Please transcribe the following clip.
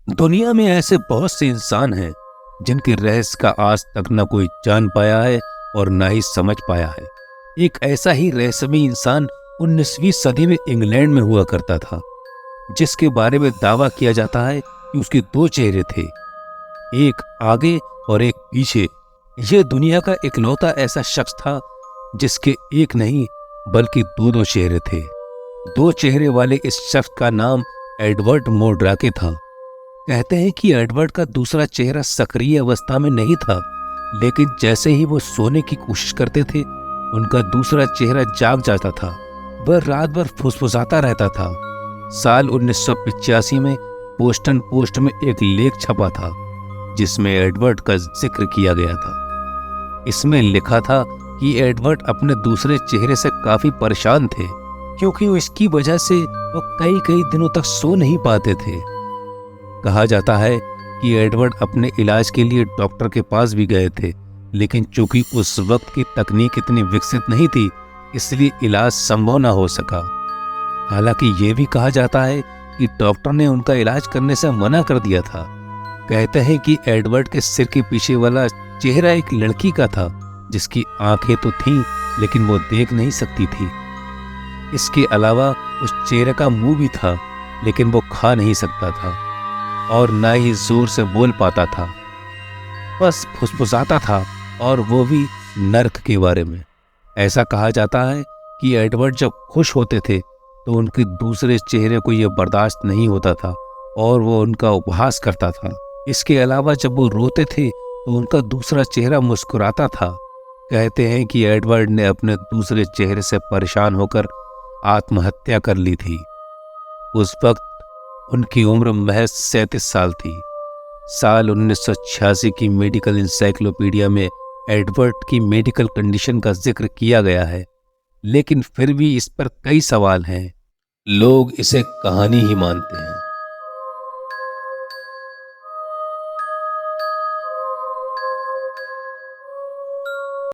दुनिया में ऐसे बहुत से इंसान हैं जिनके रहस्य का आज तक न कोई जान पाया है और न ही समझ पाया है। एक ऐसा ही रहस्यमय इंसान 19वीं सदी में इंग्लैंड में हुआ करता था, जिसके बारे में दावा किया जाता है कि उसके दो चेहरे थे, एक आगे और एक पीछे। यह दुनिया का इकलौता ऐसा शख्स था जिसके एक नहीं बल्कि दो चेहरे थे। दो चेहरे वाले इस शख्स का नाम एडवर्ड मोरड्राके था। कहते हैं कि एडवर्ड का दूसरा चेहरा सक्रिय अवस्था में नहीं था, लेकिन जैसे ही वो सोने की कोशिश करते थे, उनका दूसरा चेहरा जाग जाता था। वह रात भर फुसफुसाता रहता था। साल 1985 में बोस्टन पोस्ट में एक लेख छपा था जिसमें एडवर्ड का जिक्र किया गया था। इसमें लिखा था कि एडवर्ड अपने दूसरे चेहरे से काफी परेशान थे, क्योंकि इसकी वजह से वो कई दिनों तक सो नहीं पाते थे। कहा जाता है कि एडवर्ड अपने इलाज के लिए डॉक्टर के पास भी गए थे, लेकिन चूंकि उस वक्त की तकनीक इतनी विकसित नहीं थी, इसलिए इलाज संभव न हो सका। हालांकि ये भी कहा जाता है कि डॉक्टर ने उनका इलाज करने से मना कर दिया था। कहते हैं कि एडवर्ड के सिर के पीछे वाला चेहरा एक लड़की का था, जिसकी आंखें तो थीं, लेकिन वो देख नहीं सकती थी। इसके अलावा उस चेहरे का मुंह भी था, लेकिन वो खा नहीं सकता था और ना ही जोर से बोल पाता था, बस फुसफुसाता था, और वो भी नर्क के बारे में। ऐसा कहा जाता है कि एडवर्ड जब खुश होते थे तो उनके दूसरे चेहरे को यह बर्दाश्त नहीं होता था और वो उनका उपहास करता था। इसके अलावा जब वो रोते थे तो उनका दूसरा चेहरा मुस्कुराता था। कहते हैं कि एडवर्ड ने अपने दूसरे चेहरे से परेशान होकर आत्महत्या कर ली थी। उस वक्त उनकी उम्र महज 37 साल थी। साल 1986 की मेडिकल इंसाइक्लोपीडिया में एडवर्ड की मेडिकल कंडीशन का जिक्र किया गया है, लेकिन फिर भी इस पर कई सवाल हैं। लोग इसे कहानी ही मानते हैं।